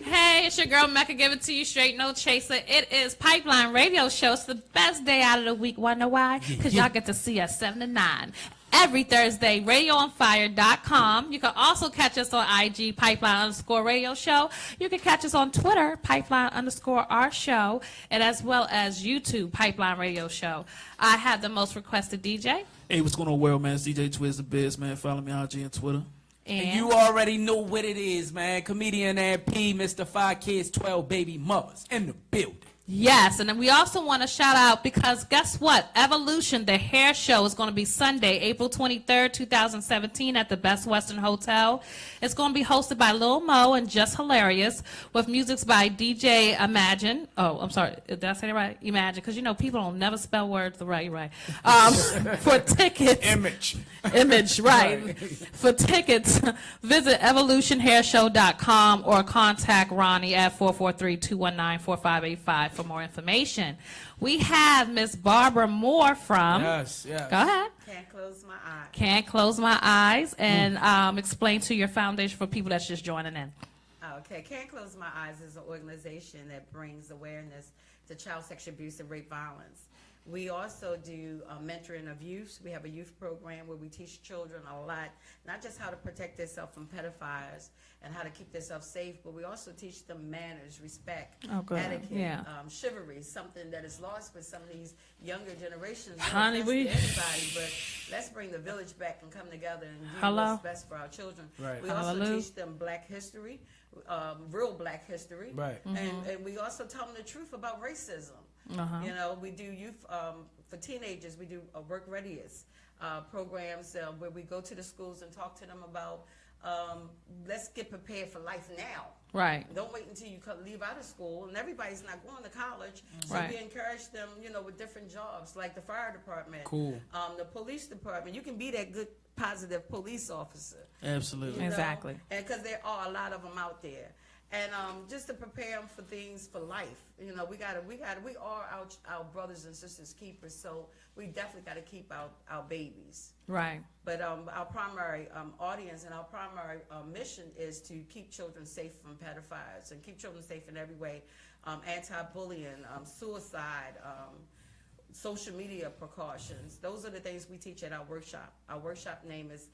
Hey, it's your girl Mecca. Give it to you straight, no chaser. It is Pipeline Radio Show. It's the best day out of the week. Wanna know why? Because y'all get to see us 7 to 9 every Thursday. RadioOnFire.com. You can also catch us on IG, Pipeline_Radio Show. You can catch us on Twitter, Pipeline_our show, and as well as YouTube, Pipeline Radio Show. I have the most requested DJ. Hey, what's going on, world, man? It's DJ Twiz the Biz, man. Follow me on IG and Twitter. And you already know what it is, man. Comedian and P, Mr. 5 Kids, 12 Baby Mothers in the building. Yes, and then we also want to shout out because guess what? Evolution, the hair show, is going to be Sunday, April 23rd, 2017 at the Best Western Hotel. It's going to be hosted by Lil Mo and Just Hilarious with music by DJ Imagine. Oh, I'm sorry. Did I say it right? Imagine, because, you know, people don't never spell words the right way. For tickets. Image, right. For tickets, visit evolutionhairshow.com or contact Ronnie at 443-219-4585 for more information. We have Miss Barbara Moore from... Yes. Go ahead. Can't Close My Eyes. Can't Close My Eyes. And explain to your foundation for people that's just joining in. Okay, Can't Close My Eyes is an organization that brings awareness to child sexual abuse and rape violence. We also do mentoring of youth. We have a youth program where we teach children a lot, not just how to protect themselves from pedophiles and how to keep themselves safe, but we also teach them manners, respect, etiquette, chivalry, something that is lost with some of these younger generations. Honey, everybody, but let's bring the village back and come together and do what's best for our children. Right. We also teach them black history, real black history, right. And we also tell them the truth about racism. You know, we do youth, for teenagers, we do work readiness programs where we go to the schools and talk to them about let's get prepared for life now. Right. Don't wait until you leave out of school, and everybody's not going to college. So Right. we encourage them, you know, with different jobs like the fire department, the police department. You can be that good, positive police officer. Absolutely. You know? Exactly. And because there are a lot of them out there. And just to prepare them for things for life, you know, we are our brothers and sisters keepers, so we definitely got to keep our babies. Right. But our primary audience and our primary mission is to keep children safe from pedophiles and keep children safe in every way, anti-bullying, suicide, social media precautions. Those are the things we teach at our workshop. Our workshop name is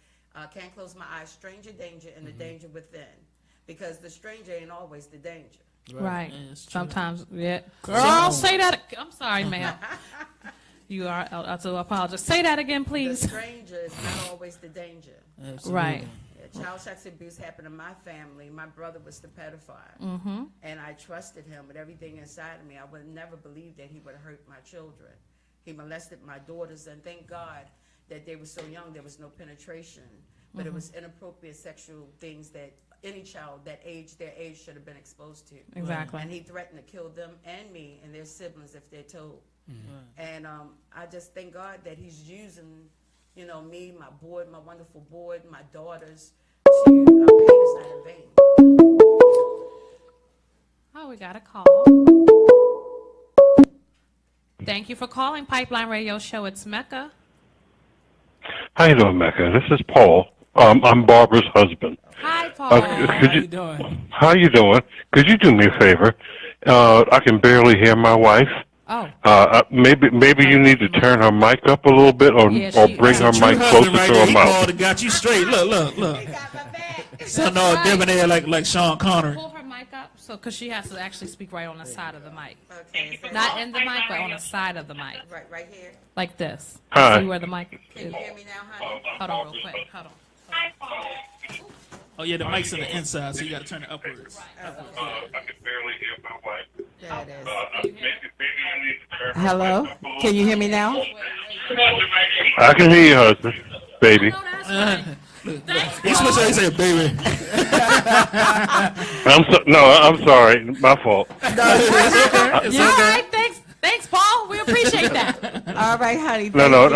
Can't Close My Eyes, Stranger Danger and the Danger Within. Because the stranger ain't always the danger. Right. Sometimes, yeah. Girl, say that. I'm sorry, ma'am. You are. I do apologize. Say that again, please. The stranger is not always the danger. Absolutely. Right. Yeah, child sexual abuse happened in my family. My brother was the pedophile. And I trusted him with everything inside of me. I would never believe that he would hurt my children. He molested my daughters, and thank God that they were so young, there was no penetration. But it was inappropriate sexual things that any child their age should have been exposed to. Exactly. And he threatened to kill them and me and their siblings if they're told. And I just thank God that he's using, you know, me, my board, my wonderful board, my daughters, to pain is not in vain. Oh, we got a call. Thank you for calling Pipeline Radio Show. It's Mecca. How you doing, Mecca? This is Paul. I'm Barbara's husband. Hi, Paul. How you doing? How you doing? Could you do me a favor? I can barely hear my wife. Oh. Maybe you need to turn her mic up a little bit, or bring her mic closer to her He mouth. called and got you straight. Look. So no debonair like Sean Connery. Pull her mic up, because she has to actually speak right on the side of the mic. Okay. Not in the mic, but on the side of the mic. Right here. Like this. Hi. See where the mic Can is. you hear me now, honey? Hold on real quick. Hold on. Oh yeah, the mic's on the inside, so you got to turn it upwards. I can barely hear my wife. There it is. Maybe you need to turn her Hello? mic up a little Can you hear me now? I can hear you, husband, baby. He's supposed to say baby. I'm sorry, my fault. All right, thanks, Paul. We appreciate that. All right, honey. No.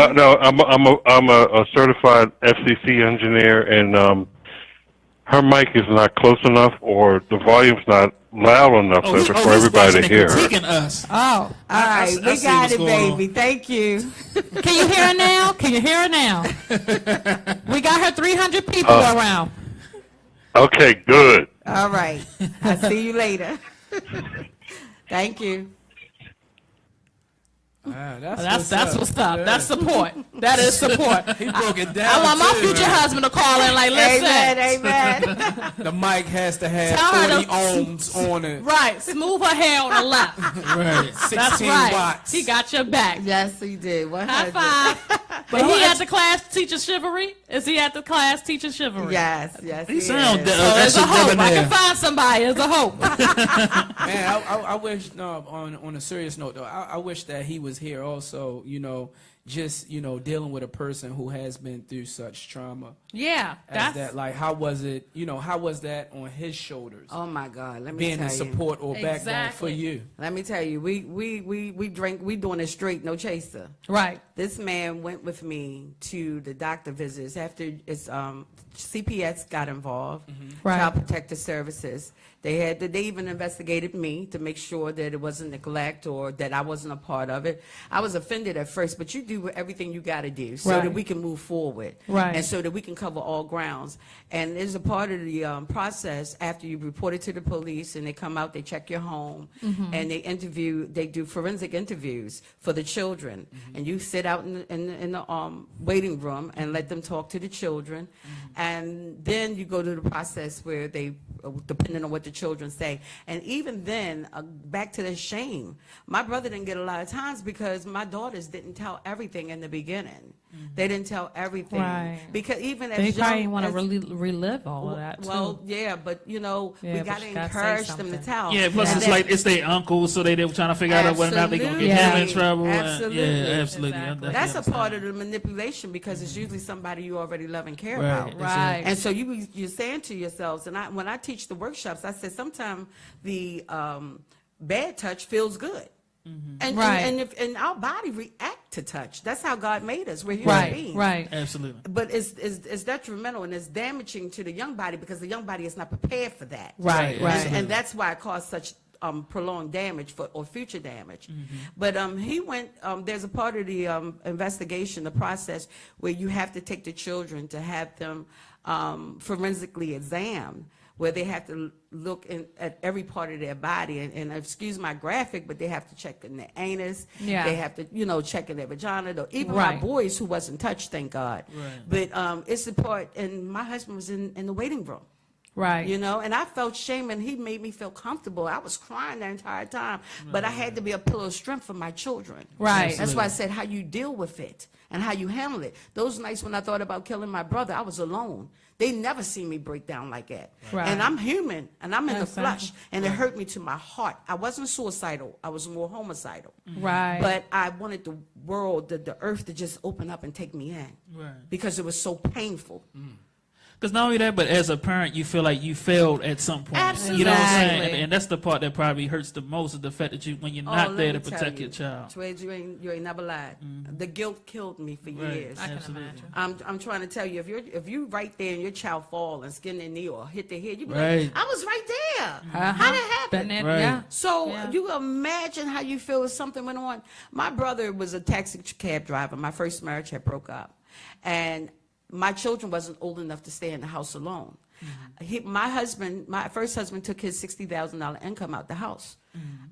I'm a certified FCC engineer, and her mic is not close enough, or the volume's not loud enough for everybody to hear her. Us. Oh, all right. I We see got what's it, going baby. on. Thank you. Can you hear her now? We got her 300 people around. Okay, good. All right. I'll see you later. Thank you. That's what's up. That's support. That is support. He broke it down. I want my too. future husband to call in like, listen. Amen. The mic has to have Tell her 40 to- ohms on it. Right. Smooth her hair on the left. Right. 16 That's right. watts. He got your back. Yes, he did. High 100. five. But he at the class teaching chivalry? Is he at the class teaching chivalry? Yes, yes. He sound is. that. So That's there's a a hope. I debonair. can find somebody. There's a hope. Man, I wish, no, on a serious note, though, I wish that he was here also, just, dealing with a person who has been through such trauma. Yeah. As That's that, like, how was it, how was that on his shoulders? Oh my God! Let me being tell the you. support or backbone for Exactly. you. Let me tell you. We drink. We doing it straight, no chaser. right. This man went with me to the doctor visits after CPS got involved, Right. Child Protective Services. They even investigated me to make sure that it wasn't neglect or that I wasn't a part of it. I was offended at first, but you do everything you got to do so Right. that we can move forward, Right. and so that we can cover all grounds. And there's a part of the process after you report it to the police, and they come out, they check your home, and they do forensic interviews for the children, and you sit out in the waiting room and let them talk to the children, and then you go to the process where they, depending on what the children say, and even then, back to the shame. My brother didn't get a lot of times because my daughters didn't tell everything in the beginning. They didn't tell everything Right. because even They as probably young want to as relive all of that, too. well, yeah, but we Yeah, got but to you gotta say encourage them to something. tell. Yeah, plus And it's then- like it's their uncle, so they were trying to figure out whether or not they're gonna get Absolutely. him in trouble. and- Absolutely. Yeah, absolutely. Exactly. I that's a definitely part of the manipulation because it's usually somebody you already love and care Right. about. Right. And so you're saying to yourselves, and when I teach the workshops, I said sometimes the bad touch feels good. And, Right. and our body react to touch. That's how God made us. We're human Right. beings. Right. Absolutely. But it's detrimental and it's damaging to the young body because the young body is not prepared for that. Right. Right. And that's why it caused such prolonged damage or future damage. But he went. There's a part of the investigation, the process where you have to take the children to have them forensically examined, where they have to look at every part of their body, and excuse my graphic, but they have to check in their anus. Yeah. They have to, check in their vagina. Even Right. my boys who wasn't touched, thank God. Right. But it's the part, and my husband was in the waiting room. Right. And I felt shame, and he made me feel comfortable. I was crying the entire time, but I had to be a pillar of strength for my children. Right. That's why I said how you deal with it and how you handle it. Those nights when I thought about killing my brother, I was alone. They never seen me break down like that. Right. And I'm human, and I'm in the Exactly. flesh, and it hurt me to my heart. I wasn't suicidal. I was more homicidal. Right. But I wanted the world, the earth to just open up and take me in Right. because it was so painful. Because not only that, but as a parent, you feel like you failed at some point. You know what I'm saying? Absolutely. And that's the part that probably hurts the most, is the fact that when you're not let there me to tell protect you, your child. Tweds, you ain't never lied. The guilt killed me for Right. years. I can Absolutely. imagine. I'm trying to tell you, if you right there and your child fall and skin their knee or hit their head, you be Right. like, I was right there. Uh-huh. How did it happen? Been there, Right. yeah. So Yeah. you imagine how you feel if something went on. My brother was a taxi cab driver. My first marriage had broke up, and my children wasn't old enough to stay in the house alone. My first husband took his $60,000 income out the house.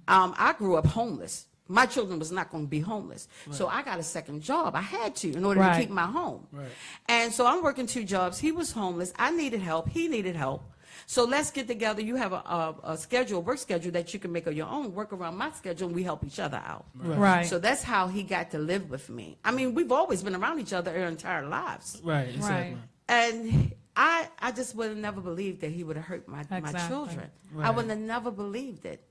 I grew up homeless. My children was not going to be homeless. So I got a second job. I had to in order Right. to keep my home. Right. And so I'm working 2 jobs. He was homeless. I needed help. He needed help. So let's get together. You have a schedule, work schedule that you can make of your own, work around my schedule, and we help each other out. Right. So that's how he got to live with me. I mean, we've always been around each other our entire lives. Right. Exactly. Right. And I just would have never believed that he would have hurt my Exactly. children. I Right. would have never believed it.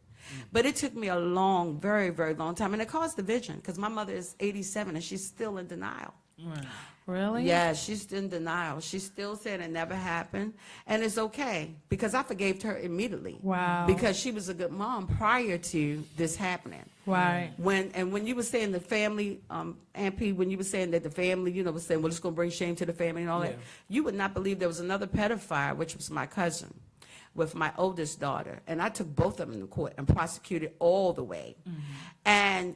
But it took me a long, very, very long time. And it caused division because my mother is 87 and she's still in denial. Right. Really? Yeah, she's in denial. She's still saying it never happened. And it's okay because I forgave her immediately. Wow. Because she was a good mom prior to this happening. Right. When you were saying the family, Aunt P, when you were saying that the family, was saying, well, it's going to bring shame to the family and all that, you would not believe there was another pedophile, which was my cousin, with my oldest daughter. And I took both of them to court and prosecuted all the way. And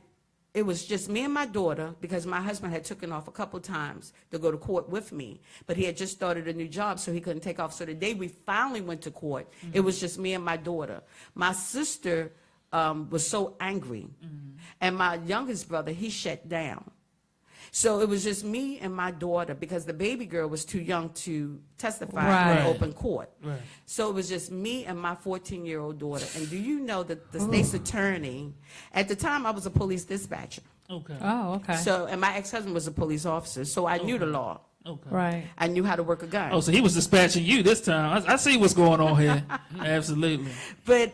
it was just me and my daughter, because my husband had taken off a couple times to go to court with me, but he had just started a new job, so he couldn't take off. So the day we finally went to court, it was just me and my daughter. My sister was so angry, and my youngest brother, he shut down. So it was just me and my daughter, because the baby girl was too young to testify in open court. Right. So it was just me and my 14-year-old daughter. And do you know that the state's attorney, at the time I was a police dispatcher. Okay. Oh, okay. So, and my ex-husband was a police officer, so I knew the law. Okay. Right. I knew how to work a gun. Oh, so he was dispatching you this time. I see what's going on here. Absolutely. But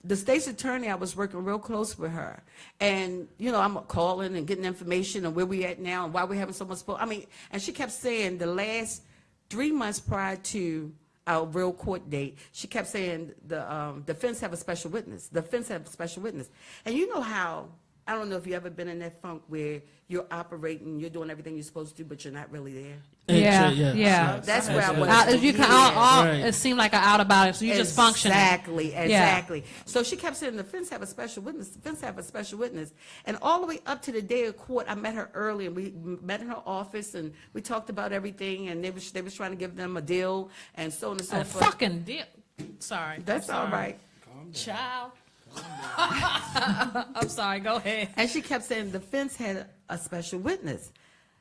the state's attorney, I was working real close with her. And, you know, I'm calling and getting information on where we at now and why we're having so much support. I mean, and she kept saying the last 3 months prior to our real court date, she kept saying the defense have a special witness. The defense have a special witness. And you know how, I don't know if you've ever been in that funk where you're operating, you're doing everything you're supposed to, but you're not really there. Yeah. That's where I was. Right. It seemed like an out about it, so you just functioning. Exactly. So she kept saying the defense have a special witness. The defense have a special witness. And all the way up to the day of court, I met her early, and we met in her office, and we talked about everything. And they was trying to give them a deal, and so on and so A forth. fucking deal. Sorry. That's all right. Child. I'm sorry. Go ahead. And she kept saying the defense had a special witness.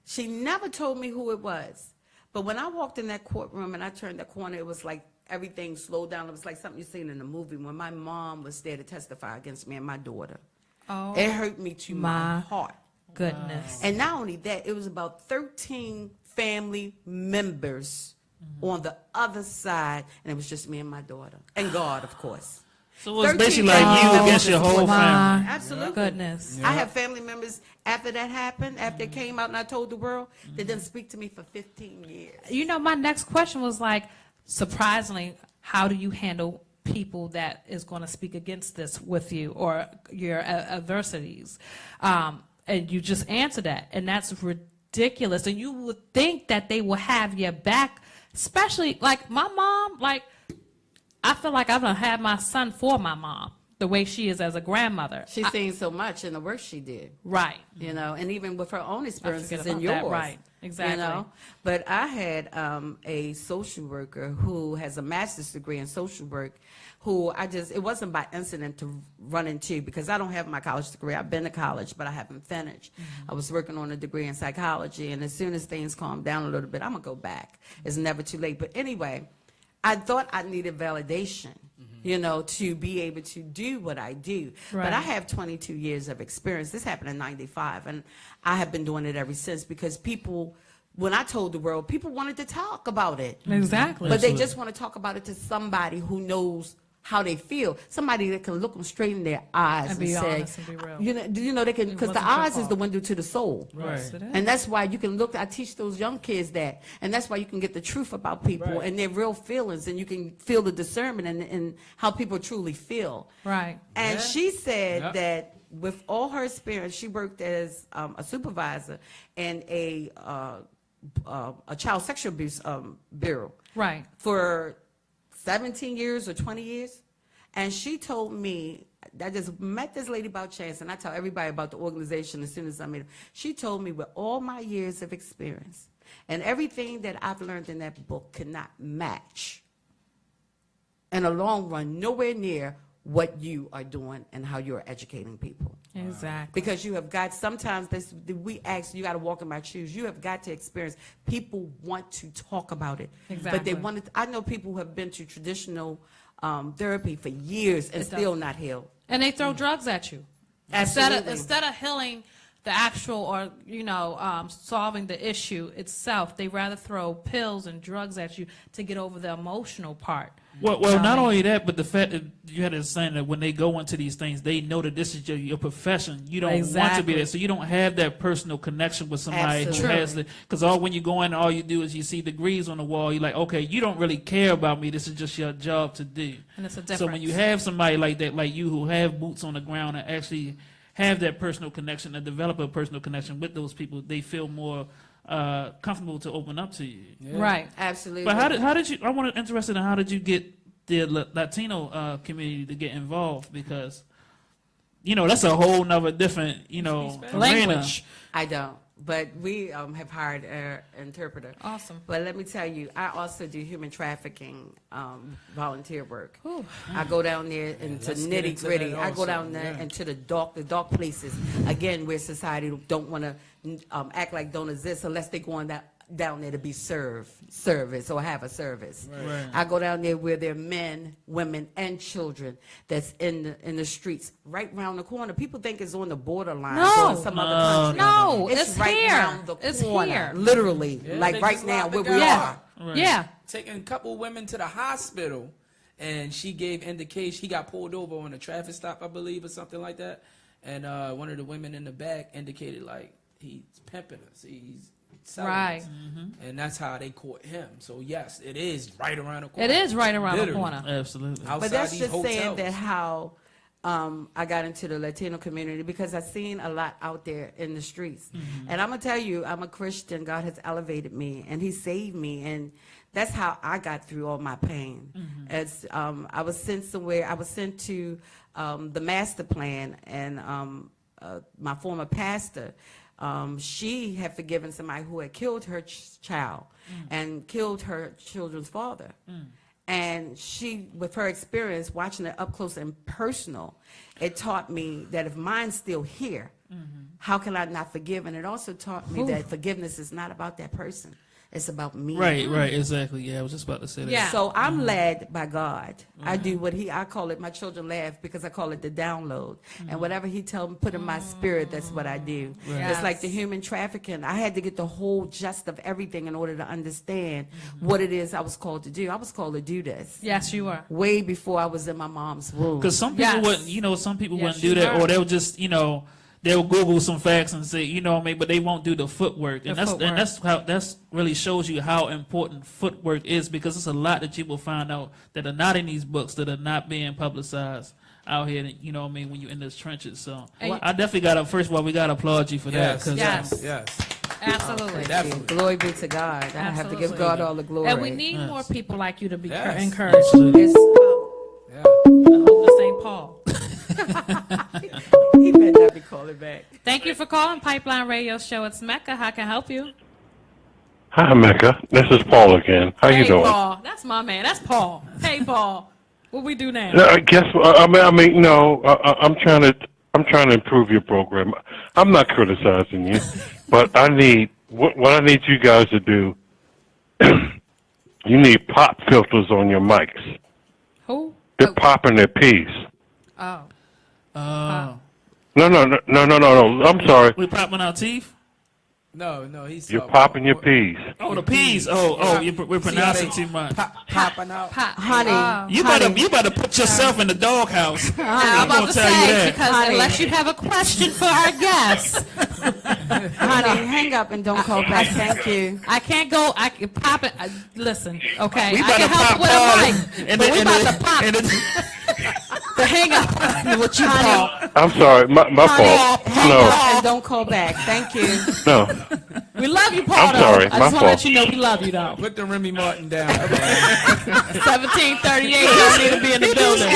She never told me who it was. But when I walked in that courtroom and I turned that corner, it was like everything slowed down. It was like something you've seen in a movie when my mom was there to testify against me and my daughter. Oh, It hurt me to my heart. goodness. And not only that, it was about 13 family members on the other side, and it was just me and my daughter. And God, of course. So it was basically like you against your whole family. Absolutely. Goodness. I have family members after that happened, after it came out and I told the world, they didn't speak to me for 15 years. You know, my next question was like, surprisingly, how do you handle people that is going to speak against this with you or your adversities? And you just answered that, and that's ridiculous. And you would think that they will have your back, especially like my mom. Like, I feel like I've had my son for my mom, the way she is as a grandmother. She's seen so much in the work she did. Right. You know, and even with her own experiences about and yours. that, right. Exactly. You know? But I had a social worker who has a master's degree in social work who it wasn't by incident to run into, because I don't have my college degree. I've been to college, but I haven't finished. I was working on a degree in psychology, and as soon as things calm down a little bit, I'm going to go back. It's never too late. But anyway, I thought I needed validation, you know, to be able to do what I do. Right. But I have 22 years of experience. This happened in '95, and I have been doing it ever since, because people, when I told the world, people wanted to talk about it. Exactly. But they just want to talk about it to somebody who knows how they feel, somebody that can look them straight in their eyes And and, be say, honest and be real. you know, they can, because the wasn't your eyes is fault. the window to the soul. Right. Yes, it is. And that's why you can look, I teach those young kids that, and that's why you can get the truth about people and their real feelings, and you can feel the discernment and how people truly feel. Right. And she said that with all her experience, she worked as a supervisor in a child sexual abuse bureau Right. for 17 years or 20 years. And she told me, I just met this lady about chance, and I tell everybody about the organization as soon as I meet her. She told me with all my years of experience and everything that I've learned in that book cannot match, in the long run, nowhere near what you are doing and how you're educating people. Exactly. Because you have got, sometimes we ask, you got to walk in my shoes. You have got to experience. People want to talk about it. Exactly. But they want to, I know people who have been to traditional therapy for years and still not healed. And they throw drugs at you. Absolutely. Instead of healing the actual or, you know, solving the issue itself, they rather throw pills and drugs at you to get over the emotional part. Well, not only that, but the fact that you had to saying that when they go into these things, they know that this is your profession. You don't want to be Exactly. there, so you don't have that personal connection with somebody who has the. Because when you go in, all you do is you see degrees on the wall. You're like, okay, you don't really care about me. This is just your job to do. And it's a difference. So when you have somebody like that, like you, who have boots on the ground and actually have that personal connection and develop a personal connection with those people, they feel more comfortable to open up to you. Right. Absolutely. But how did you? I want interested in how did you get the Latino community to get involved, because that's a whole nother different, arena. Language. I don't, but we have hired an interpreter. Awesome. But let me tell you, I also do human trafficking volunteer work. I go down there into let's get nitty into gritty. that I go also, down there yeah. into the dark places. Again, where society don't want to act like don't exist unless they go on down there to be service or have a service. Right. I go down there where there are men, women, and children that's in the streets right around the corner. People think it's on the borderline No. or some other country. No, It's it's right here. around the It's corner, here. literally, Yeah, like they right just now locked where the we guy are. up. Right. Yeah. Taking a couple women to the hospital, and she gave indication. He got pulled over on a traffic stop, I believe, or something like that. And one of the women in the back indicated like he's pimping us. He's selling Right. us. And that's how they caught him. So yes, it is right around the corner. It is right around Literally. the corner. Absolutely. Outside But that's these just saying hotels. that how I got into the Latino community because I've seen a lot out there in the streets. And I'm going to tell you, I'm a Christian. God has elevated me and he saved me. And that's how I got through all my pain. As I was sent somewhere, I was sent to the master plan and my former pastor, she had forgiven somebody who had killed her child and killed her children's father. And she, with her experience, watching it up close and personal, it taught me that if mine's still here, how can I not forgive? And it also taught me that forgiveness is not about that person. It's about me. Right, exactly. Yeah, I was just about to say that. Yeah. So I'm led by God. I do what I call it, my children laugh because I call it the download. And whatever he tell me, put in my spirit, that's what I do. Yes. It's like the human trafficking. I had to get the whole gist of everything in order to understand what it is I was called to do. I was called to do this Yes, you are. way before I was in my mom's womb. Because some people Yes. wouldn't, some people Yes, wouldn't do you that, are. or they'll just, they'll Google some facts and say, but they won't do the footwork, and that's really shows you how important footwork is, because it's a lot that you will find out that are not in these books, that are not being publicized out here. When you're in those trenches. So And- I definitely first of all, we gotta applaud you for that. Yes, 'Cause, Yes. yes. Absolutely. Definitely. Glory be to God. I have to give Absolutely. God all the glory. And we need more people like you to be Yes. encouraged. It's, Yeah. I hope this ain't Paul. he better not be calling back. Thank you for calling Pipeline Radio Show. It's Mecca. How can I help you? Hi, Mecca. This is Paul again. How you Hey, doing? Paul. That's my man. That's Paul. Hey, Paul. What we do now? I guess no. I'm trying to improve your program. I'm not criticizing you, but I need what I need you guys to do. You need pop filters on your mics. Who? They're popping their peas. Oh. Oh, No. I'm sorry. we popping our teeth. No, he's You're popping your peas. Oh, the peas. Oh, we're pronouncing too much. popping out. Honey, You better put yourself in the doghouse. I'm I'm about gonna to tell you say, that. because Honey. unless you have a question for our guests, honey, hang up and don't call back. Thank you. I can't go. I can pop it. Listen, okay. We I better can help pop with a Paul mic, and but we the- about to pop and the- the hang up. What you call? I'm sorry. My fault. Hang No. up and don't call back. Thank you. No. We love you, Paul. I'm though. sorry, I my just want to fault. let you know we love you, though. Put the Remy Martin down. 1738 don't need to be in the building. No.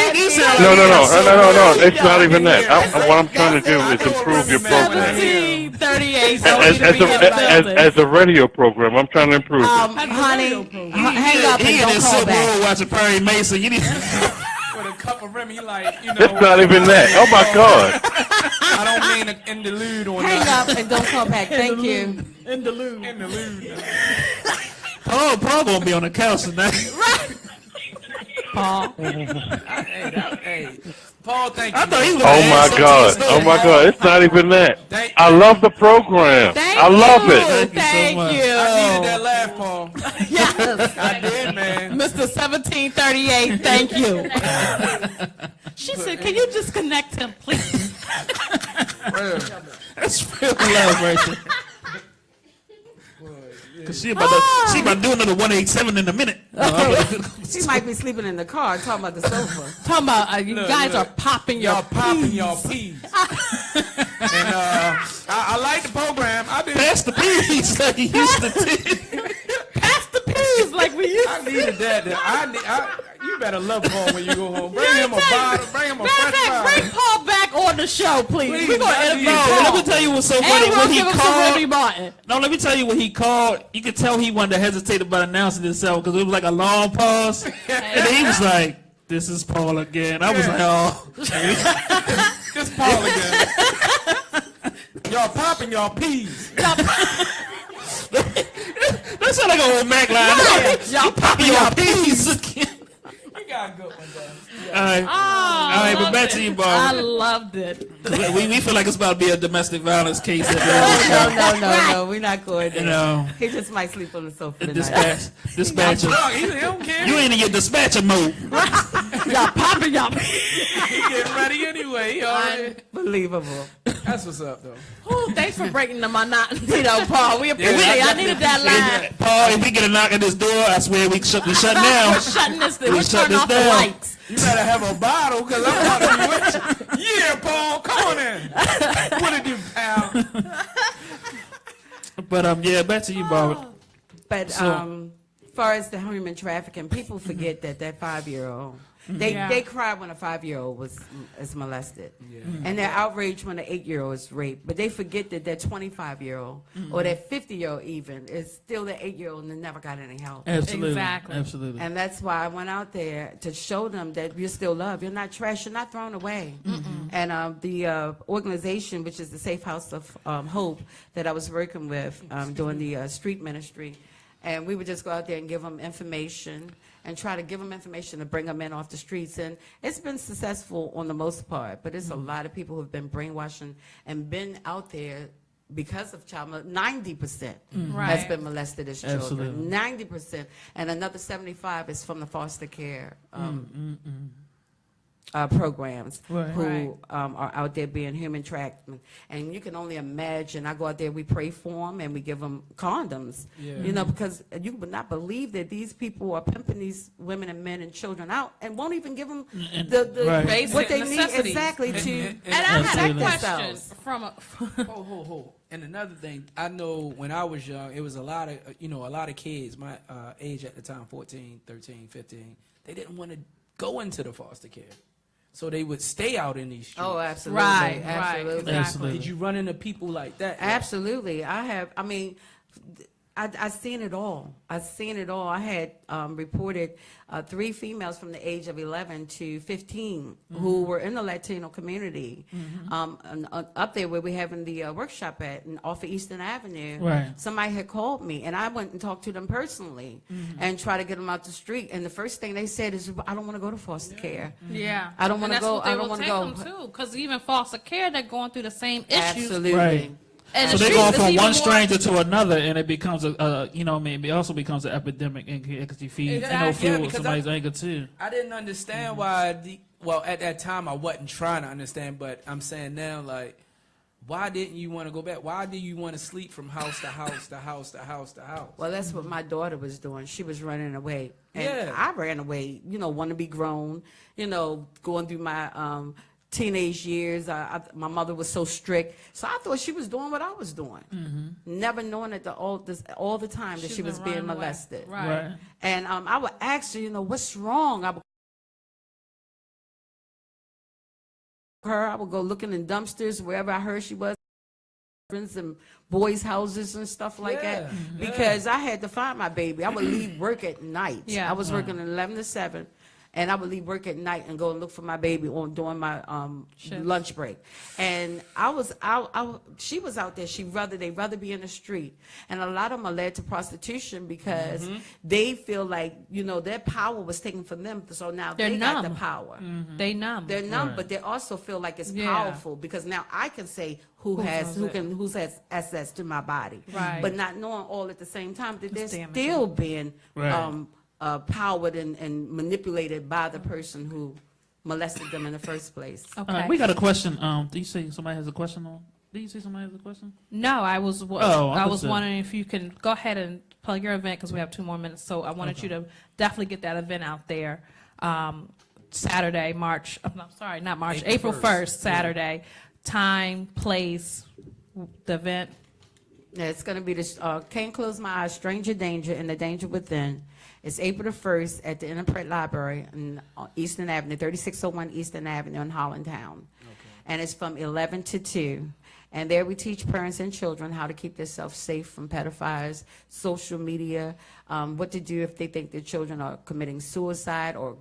It's not even that. What I'm trying to do is improve your program. 1738 don't need to be in the building. As a radio program, I'm trying to improve it. Honey, hang up He and in don't his call Civil back. War watching Perry Mason. You need. With a cup of Remy, It's not even that. Oh my God. I don't mean to interlude on Hang that. up and don't call back. Thank you. Interlude. Paul gonna be on the couch tonight. Paul. Hey, Paul, thank you. I thought he was. Oh my God. Oh my God. It's not even that. Thank- I love the program. Thank I love you. it. Thank much. you. I needed that laugh, Paul. Yes. I did, man. Mr. 1738, thank you. She said, can you disconnect him, please? That's real love right there. Cause she about to do another 187 in a minute. She might be sleeping in the car talking about the sofa. Talking about you guys are popping your Y'all popping y'all peas. And I like the program. I do. Pass the peas like he used to do. pass the peas like we used I to. needed that. You better love Paul when you go home. Bring him a bottle. Bring him a Matter of fresh fact, bottle. bring Paul back on the show, please. Please, We're going to let me- interview No, let me Paul. tell you what's so And funny. we'll When he give him some called, Ricky Martin. no, let me tell you when he called. You could tell he wanted to hesitate about announcing himself because it was like a long pause, and then he was like, "This is Paul again." I was like, "Oh, Just Paul again. Y'all popping y'all peas. that sounded like an old Mac line." Y'all popping your peas again. You got a good one, though. All right, all right, but back to you, I Barbara. loved it. We feel like it's about to be a domestic violence case. At the end of the show. No, we're not going there. You know, He just might sleep on the sofa tonight. dispatcher. Dog, he don't care. You ain't in your dispatcher mode. Y'all popping y'all. He getting ready anyway. He already. Unbelievable. That's what's up, though. Ooh, thanks for breaking the monotony, Paul. We appreciate it. I needed that line. Paul, if we get a knock at this door, I swear we shut down. We're shutting this thing. We We're shut turning this off the down. lights. You better have a bottle, because I'm about to be with you. Yeah, Paul, come on in. What it do, pal? But yeah, back to you, Barbara. But So- as far as the human trafficking, people forget that 5-year-old. Yeah. They cry when a 5-year-old is molested, and they're outraged when an 8-year-old is raped. But they forget that 25-year-old or that 50-year-old even is still the 8-year-old and they never got any help. Absolutely. Exactly. Absolutely. And that's why I went out there to show them that you're still loved. You're not trash. You're not thrown away. And the organization, which is the Safe House of Hope, that I was working with doing the street ministry, and we would just go out there and give them information and try to give them information to bring them in off the streets. And it's been successful on the most part, but it's a lot of people who have been brainwashing and been out there because of child molestation. 90% has Right. been molested as children. Absolutely. 90%. And another 75 is from the foster care programs Right. who Right. are out there being human trafficked. And you can only imagine, I go out there, we pray for them, and we give them condoms. Yeah. You know, because you would not believe that these people are pimping these women and men and children out and won't even give them And- the right. Basic what they need necessities. exactly to And I had a Absolutely. question themselves. from a. Ho. And another thing, I know when I was young, it was a lot of kids, my age at the time, 14, 13, 15, they didn't want to go into the foster care. So they would stay out in these streets. Oh, absolutely. Right, Absolutely. Absolutely. Did you run into people like that? Absolutely. I have. I mean, I've seen it all. I've seen it all. I had reported 3 females from the age of 11 to 15 who were in the Latino community and, up there where we're having the workshop at and off of Eastern Avenue. Right. Somebody had called me, and I went and talked to them personally and tried to get them out the street. And the first thing they said is, I don't want to go to foster care. Yeah, I don't wanna And that's go- what they I don't will wanna take go. them to, because even foster care, they're going through the same issues. Absolutely. Right. And So the they streets go is from even one more- stranger to another, and it becomes it also becomes an epidemic because you feed, Exactly. fuel Yeah, with because somebody's anger too. I didn't understand why at that time I wasn't trying to understand, but I'm saying now, like, why didn't you want to go back? Why do you want to sleep from house to house to house to house to house? Well, that's what my daughter was doing. She was running away. And Yeah. I ran away, want to be grown, going through my teenage years. My mother was so strict. So I thought she was doing what I was doing. Never knowing that all the time that She's she was been being running away. molested. Right. And I would ask her, what's wrong? I would go looking in dumpsters, wherever I heard she was, and boys' houses and stuff like that, because I had to find my baby. I would leave work at night. Yeah. I was working 11 to 7, and I would leave work at night and go and look for my baby during my lunch break. And she was out there. They'd rather be in the street, and a lot of them are led to prostitution because they feel like their power was taken from them. So now They're they got the numb. power. They numb. They're numb, Right. but they also feel like it's Yeah. powerful because now I can say who has access to my body, Right. but not knowing all at the same time that they're damaging. still being Right. powered and manipulated by the person who molested them in the first place. Okay. We got a question. Do you say somebody has a question on? Do you say somebody has a question? No, I was. Oh, I was understood. wondering if you can go ahead and plug your event because we have 2 more minutes. So I wanted you to definitely get that event out there. Saturday, April 1st, Saturday. Time, place, the event. Yeah, it's going to be this Can't Close My Eyes, Stranger Danger and the Danger Within. It's April the 1st at the Interpret Library on Eastern Avenue, 3601 Eastern Avenue in Hollandtown. and it's from 11 to 2. And there we teach parents and children how to keep themselves safe from pedophiles, social media, what to do if they think their children are committing suicide or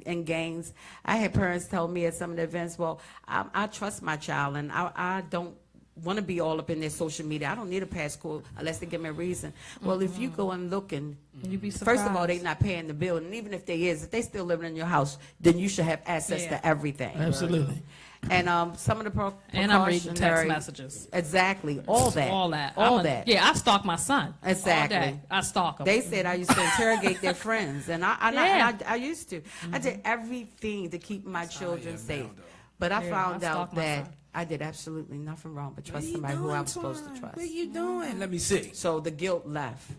in gangs. I had parents tell me at some of the events, well, I trust my child, and I don't want to be all up in their social media. I don't need a passcode unless they give me a reason. Well, if you go and look and You'd be surprised. first of all, they're not paying the bill, and even if if they still living in your house, then you should have access to everything. Absolutely. And some of the And I'm reading text precautionary- messages. Exactly, all that. All that. Yeah, I stalk my son. Exactly. All day. I stalk him. They said I used to interrogate their friends, and I used to. I did everything to keep my children safe. But I found I out stalk my that son. I did absolutely nothing wrong but trust somebody who I was supposed to trust. What are you doing? Let me see. So the guilt left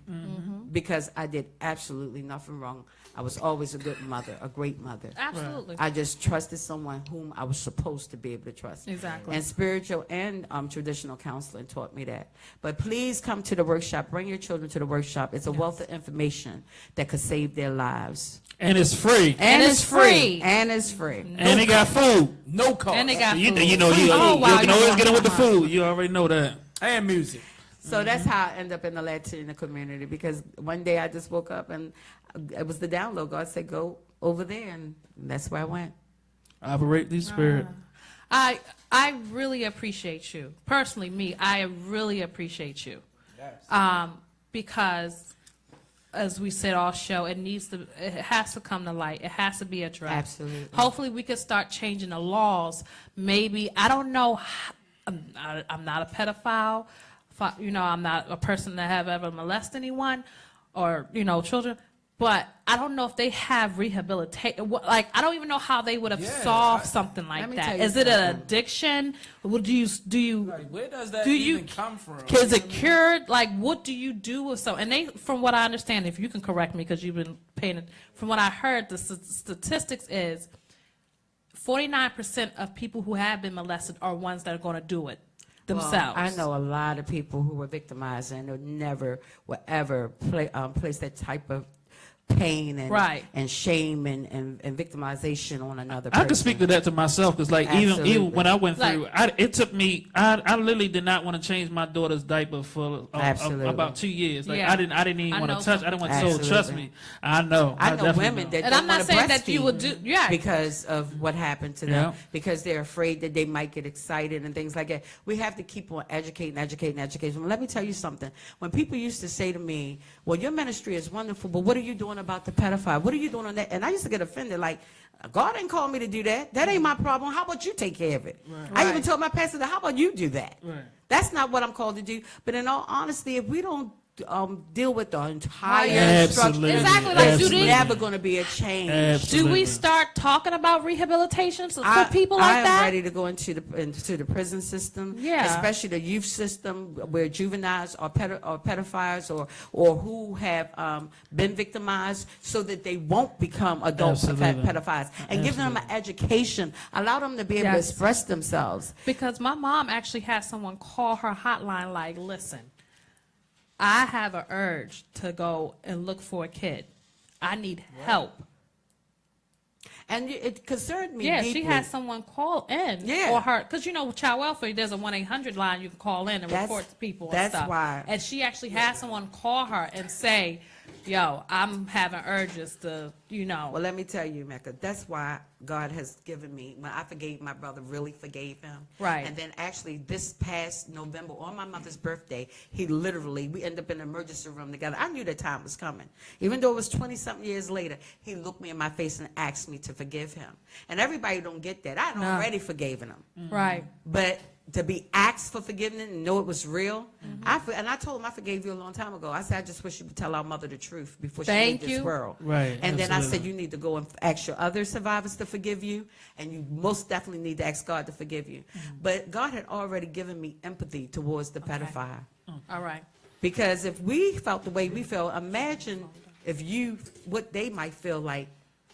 because I did absolutely nothing wrong. I was always a good mother, a great mother. Absolutely. I just trusted someone whom I was supposed to be able to trust. Exactly. And spiritual and traditional counseling taught me that. But please come to the workshop. Bring your children to the workshop. It's a wealth of information that could save their lives. And it's free. And it's free. And it's free. And they got food. No cost. And they got You, food. you know, Oh, wow, you can you always know get in with the how- food. You already know that. And music. So that's how I end up in the Latino community, because one day I just woke up and it was the download. God said, go over there, and that's where I went. Operate the spirit. I really appreciate you. Personally, me, I really appreciate you. Because as we said all show, it has to come to light. It has to be addressed. Absolutely. Hopefully we can start changing the laws. Maybe, I don't know, I'm not a pedophile. I'm not a person that have ever molested anyone or, children. But I don't know if they have rehabilitation. Like, I don't even know how they would have solved something like me that. tell you Is it an something. addiction? What do you Like, where does that do you even come from? is it cured? Like, what do you do with so? And they, from what I understand, if you can correct me because you've been paying it. From what I heard, the statistics is 49% of people who have been molested are ones that are going to do it themselves. Well, I know a lot of people who were victimized and would never will ever place that type of pain and Right. and shame and victimization on another person. I can speak to that to myself because, like, Absolutely. even when I went through, Like- it took me. I literally did not want to change my daughter's diaper for Absolutely. about 2 years. Like, Yeah. I didn't even I want know to touch. I didn't want to. So trust Absolutely. me. I know. I know definitely women know. that And don't I'm not wanna saying that you breastfeed would do. Yeah. because of what happened to them, Yeah. because they're afraid that they might get excited and things like that. We have to keep on educating. Well, let me tell you something. When people used to say to me, well, your ministry is wonderful, but what are you doing about the pedophile? What are you doing on that? And I used to get offended, like, God didn't call me to do that. That ain't my problem. How about you take care of it? I even Right. told my pastor, how about you do that? Right. That's not what I'm called to do. But in all honesty, if we don't deal with the entire Absolutely. structure, Exactly, like, there's do they- never going to be a change. Absolutely. Do we start talking about rehabilitation for I- people like I am that? ready to go into the prison system, Yeah. especially the youth system where juveniles or pedophiles or who have been victimized, so that they won't become adult Absolutely. pedophiles, and give them an education, allow them to be able to Yes. express themselves. Because my mom actually had someone call her hotline like, listen, I have an urge to go and look for a kid. I need help. And it concerned me Yeah, deeply. she had someone call in Yeah. for her. Because, child welfare, there's a 1-800 line you can call in and That's- report to people and that's stuff. why. And she actually had someone call her and say, yo, I'm having urges to, Well, let me tell you, Mecca, that's why God has given me, when I forgave my brother, really forgave him. Right. And then actually this past November, on my mother's birthday, we ended up in the emergency room together. I knew that time was coming. Even though it was 20-something years later, he looked me in my face and asked me to forgive him. And everybody don't get that. I'd already forgiven him. right. But to be asked for forgiveness and know it was real, and I told him I forgave you a long time ago. I said, I just wish you would tell our mother the truth before she Thank leave this you. world. Right, And then I said, absolutely. you need to go and ask your other survivors to forgive you, and you most definitely need to ask God to forgive you. But God had already given me empathy towards the pedophile. All right. Because if we felt the way we felt, imagine what they might feel like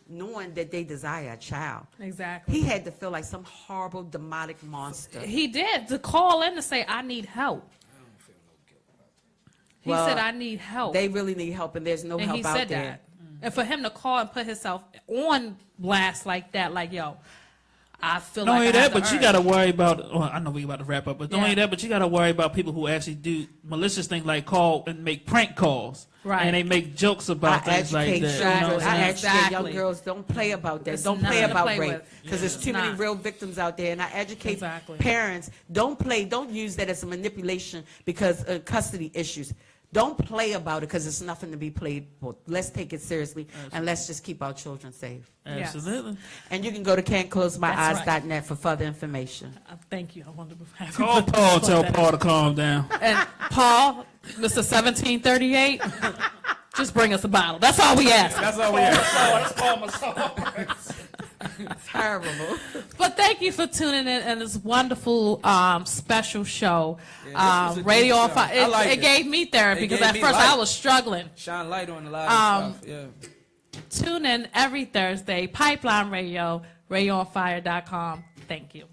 knowing that they desire a child. Exactly. He had to feel like some horrible demonic monster. He did, to call in to say, I need help. He Well, said, I need help. They really need help, and there's no and help he out said there. that. And for him to call and put himself on blast like that, like, yo, I feel Not like only I that, have the but you urge. got to worry about. Well, I know we about to wrap up, but not Yeah. only that, but you got to worry about people who actually do malicious things like call and make prank calls, Right. And they make jokes about things like that. children. You know what I'm I saying? educate young Exactly. girls. Don't play about that. It's Don't play nothing to about play rape with. because there's too many not. real victims out there. And I educate Exactly. parents. Don't play. Don't use that as a manipulation because custody issues. Don't play about it because it's nothing to be played for. Let's take it seriously and let's just keep our children safe. Absolutely. And you can go to That's can'tclosemyeyes.net for further information. Thank you. I wanted to have Call Paul. Tell Paul to calm down. And Paul, Mr. 1738, just bring us a bottle. That's all we ask. That's all we have. Terrible. But thank you for tuning in and this wonderful special show. Yeah, this was a Radio deep on show. Fire. I liked It it. gave me therapy It because gave at me first light. I was struggling. Shine light on a lot of stuff. Yeah. Tune in every Thursday. Pipeline Radio, radioonfire.com. Thank you.